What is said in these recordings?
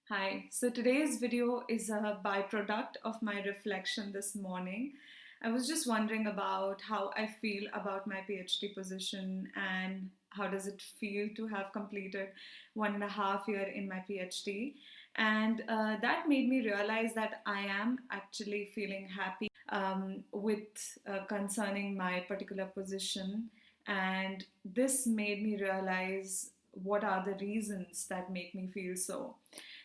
Hi, so today's video is a byproduct of my reflection this morning. I was just wondering about how I feel about my PhD position and how does it feel to have completed 1.5 year in my PhD. And that made me realize that I am actually feeling happy with concerning my particular position. And this made me realize what are the reasons that make me feel so.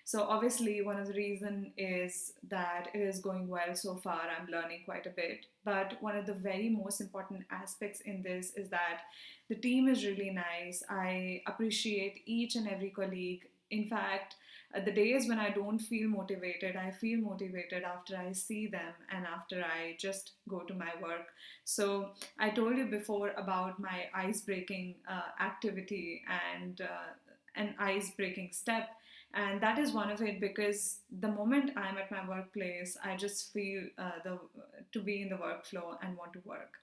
So obviously, one of the reason is that it is going well so far. I'm learning quite a bit. But one of the very most important aspects in this is that the team is really nice. I appreciate each and every colleague. In fact, the days when I don't feel motivated, I feel motivated after I see them and after I just go to my work. So I told you before about my ice breaking activity and an ice breaking step, and that is one of it because the moment I'm at my workplace I just feel the to be in the workflow and want to work.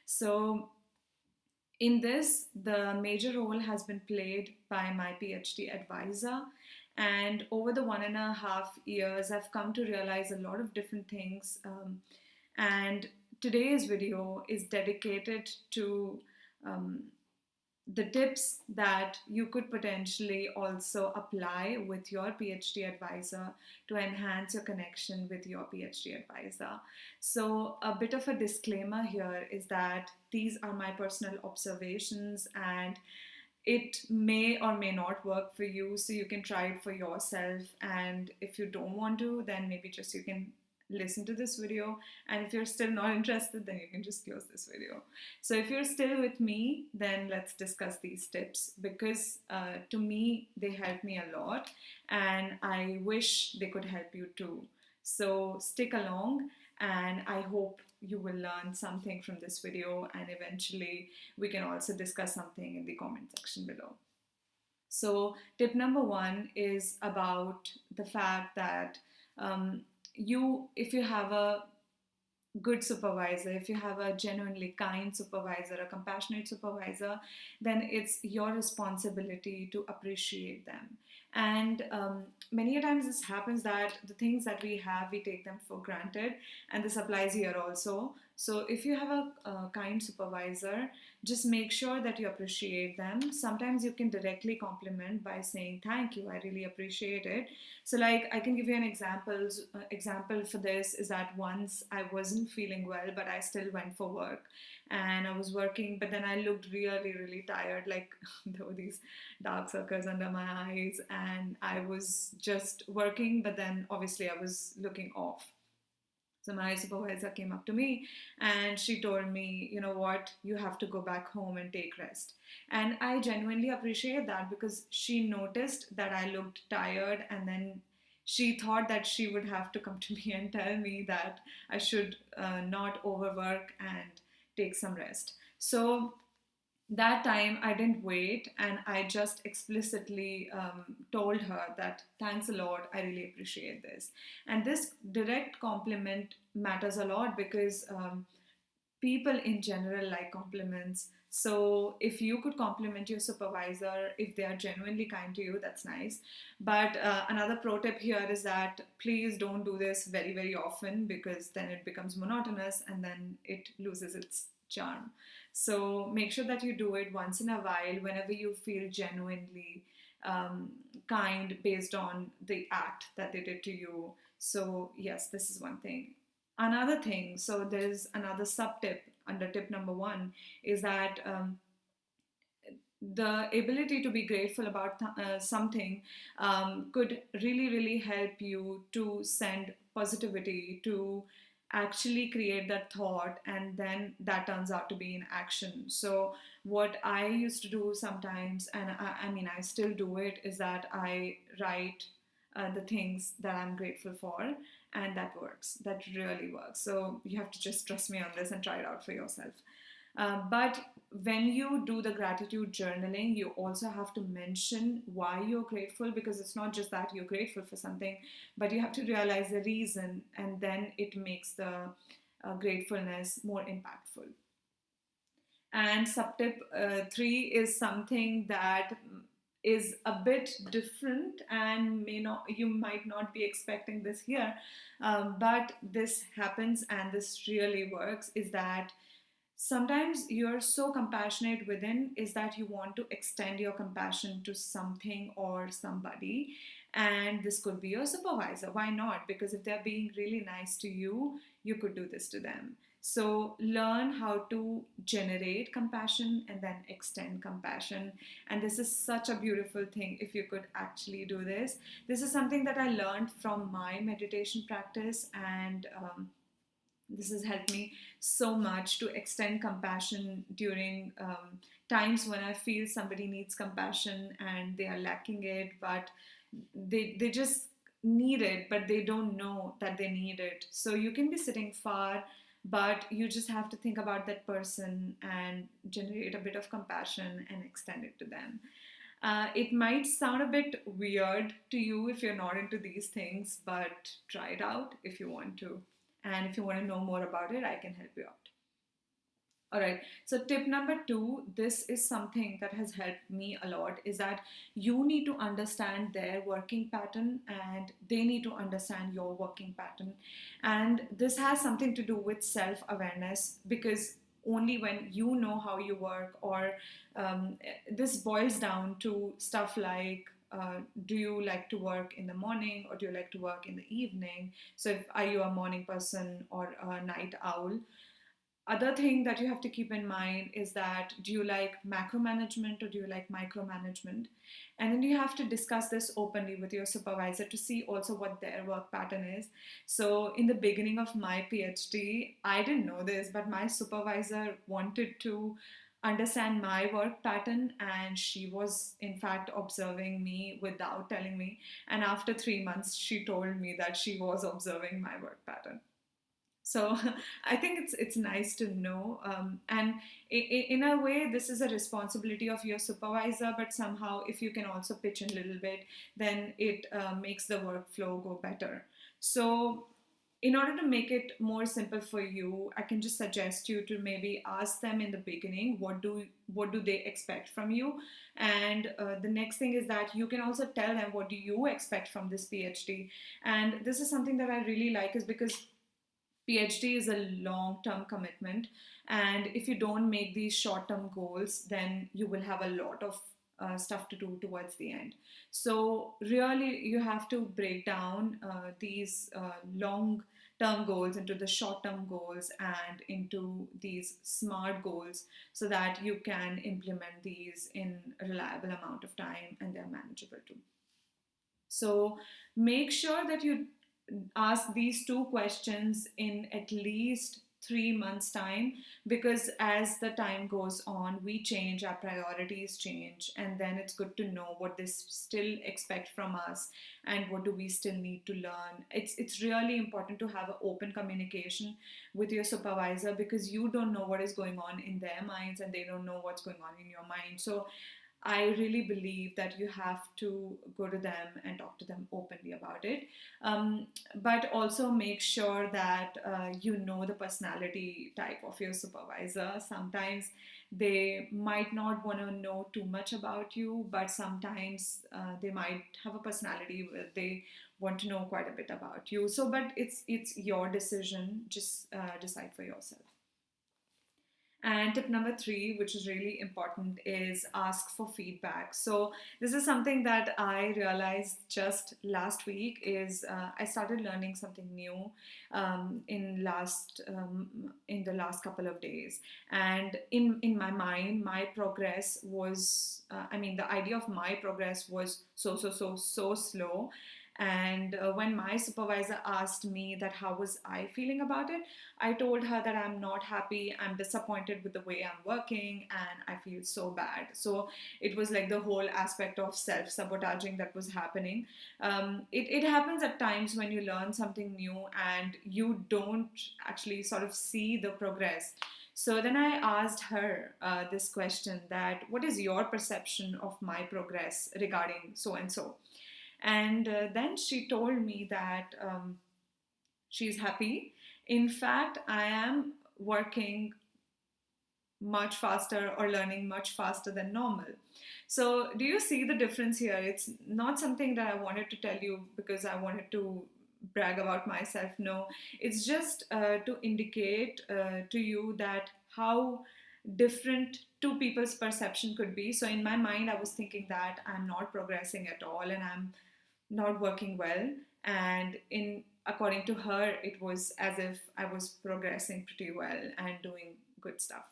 So in this, the major role has been played by my PhD advisor, and over the 1.5 years I've come to realize a lot of different things, and today's video is dedicated to um, the tips that you could potentially also apply with your PhD advisor to enhance your connection with your PhD advisor. So, a bit of a disclaimer here is that these are my personal observations and it may or may not work for you, so you can try it for yourself. And if you don't want to, then maybe just you can listen to this video, and if you're still not interested, then you can just close this video. So if you're still with me, then let's discuss these tips because to me they help me a lot and I wish they could help you too. So stick along and I hope you will learn something from this video, and eventually we can also discuss something in the comment section below. So tip number one is about the fact that if you have a good supervisor, if you have a genuinely kind supervisor, a compassionate supervisor, then it's your responsibility to appreciate them. And many a times this happens that the things that we have, we take them for granted, and this applies here also. So if you have a kind supervisor, just make sure that you appreciate them. Sometimes you can directly compliment by saying thank you, I really appreciate it. So like I can give you an example for this is that once I wasn't feeling well, but I still went for work and I was working, but then I looked really, really tired. Like there were these dark circles under my eyes and I was just working, but then obviously I was looking off. So my supervisor came up to me and she told me, you know what, you have to go back home and take rest. And I genuinely appreciate that because she noticed that I looked tired, and then she thought that she would have to come to me and tell me that I should not overwork and take some rest. So that time I didn't wait and I just explicitly told her that thanks a lot, I really appreciate this. And this direct compliment matters a lot because people in general like compliments. So if you could compliment your supervisor, if they are genuinely kind to you, that's nice. But another pro tip here is that please don't do this very, very often because then it becomes monotonous and then it loses its charm. So make sure that you do it once in a while whenever you feel genuinely kind based on the act that they did to you. So, yes, this is one thing. Another thing, so there's another sub tip under tip number one is that the ability to be grateful about something could really, really help you to send positivity, to actually create that thought, and then that turns out to be in action. So, what I used to do sometimes, and I mean, I still do it, is that I write the things that I'm grateful for, and that works. That really works. So, you have to just trust me on this and try it out for yourself. But when you do the gratitude journaling, you also have to mention why you're grateful, because it's not just that you're grateful for something, but you have to realize the reason, and then it makes the gratefulness more impactful. And subtip three is something that is a bit different, and you might not be expecting this here, but this happens and this really works, is that sometimes you're so compassionate within is that you want to extend your compassion to something or somebody, and this could be your supervisor. Why not? Because if they're being really nice to you, you could do this to them. So learn how to generate compassion and then extend compassion, and this is such a beautiful thing if you could actually do this. This is something that I learned from my meditation practice, and this has helped me so much to extend compassion during times when I feel somebody needs compassion and they are lacking it, but they just need it, but they don't know that they need it. So you can be sitting far, but you just have to think about that person and generate a bit of compassion and extend it to them. It might sound a bit weird to you if you're not into these things, but try it out if you want to. And if you want to know more about it, I can help you out. All right. So, tip number two, this is something that has helped me a lot, is that you need to understand their working pattern and they need to understand your working pattern. And this has something to do with self awareness, because only when you know how you work, or this boils down to stuff like, do you like to work in the morning or do you like to work in the evening? So, are you a morning person or a night owl? Other thing that you have to keep in mind is that, do you like macro management or do you like micromanagement? And then you have to discuss this openly with your supervisor to see also what their work pattern is. So in the beginning of my PhD, I didn't know this, but my supervisor wanted to understand my work pattern, and she was in fact observing me without telling me. And after 3 months she told me that she was observing my work pattern. So I think it's nice to know, and in a way this is a responsibility of your supervisor, but somehow if you can also pitch in a little bit, then it makes the workflow go better. So in order to make it more simple for you, I can just suggest you to maybe ask them in the beginning, what do they expect from you? And the next thing is that you can also tell them, what do you expect from this PhD? And this is something that I really like, is because PhD is a long term commitment. And if you don't make these short term goals, then you will have a lot of stuff to do towards the end. So, really, you have to break down these long term goals into the short term goals and into these smart goals, so that you can implement these in a reliable amount of time and they're manageable too. So make sure that you ask these two questions in at least 3 months' time, because as the time goes on, we change, our priorities change, and then it's good to know what they still expect from us and what do we still need to learn. It's really important to have an open communication with your supervisor, because you don't know what is going on in their minds and they don't know what's going on in your mind. So I really believe that you have to go to them and talk to them openly about it. But also make sure that you know the personality type of your supervisor. Sometimes they might not want to know too much about you, but sometimes they might have a personality where they want to know quite a bit about you. So, but it's your decision. Just decide for yourself. And tip number three, which is really important, is ask for feedback. So this is something that I realized just last week. Is I started learning something new in the last couple of days, and in my mind, my progress was. The idea of my progress was so slow. And when my supervisor asked me that how was I feeling about it, I told her that I'm not happy, I'm disappointed with the way I'm working, and I feel so bad. So it was like the whole aspect of self sabotaging that was happening. It happens at times when you learn something new and you don't actually sort of see the progress. So then I asked her this question, that what is your perception of my progress regarding so and so? And then she told me that she's happy. In fact, I am working much faster or learning much faster than normal. So, do you see the difference here? It's not something that I wanted to tell you because I wanted to brag about myself. No, it's just to indicate to you that how different two people's perception could be. So, in my mind, I was thinking that I'm not progressing at all and I'm not working well. And in according to her, it was as if I was progressing pretty well and doing good stuff.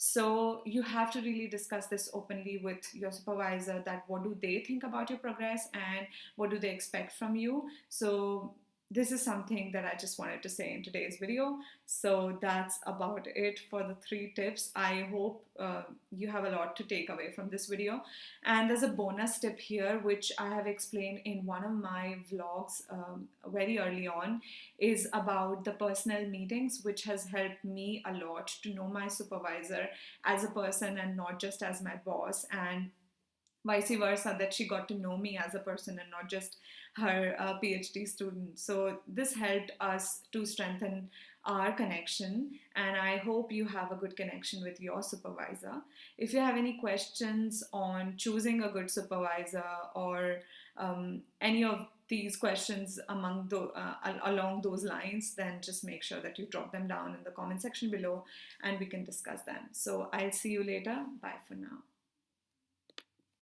So you have to really discuss this openly with your supervisor, that what do they think about your progress and what do they expect from you. So this is something that I just wanted to say in today's video. So that's about it for the 3 tips. I hope you have a lot to take away from this video. And there's a bonus tip here, which I have explained in one of my vlogs very early on, is about the personal meetings, which has helped me a lot to know my supervisor as a person and not just as my boss, and vice versa, that she got to know me as a person and not just her PhD student. So this helped us to strengthen our connection, and I hope you have a good connection with your supervisor. If you have any questions on choosing a good supervisor, or any of these questions along those lines, then just make sure that you drop them down in the comment section below and we can discuss them. So I'll see you later. Bye for now.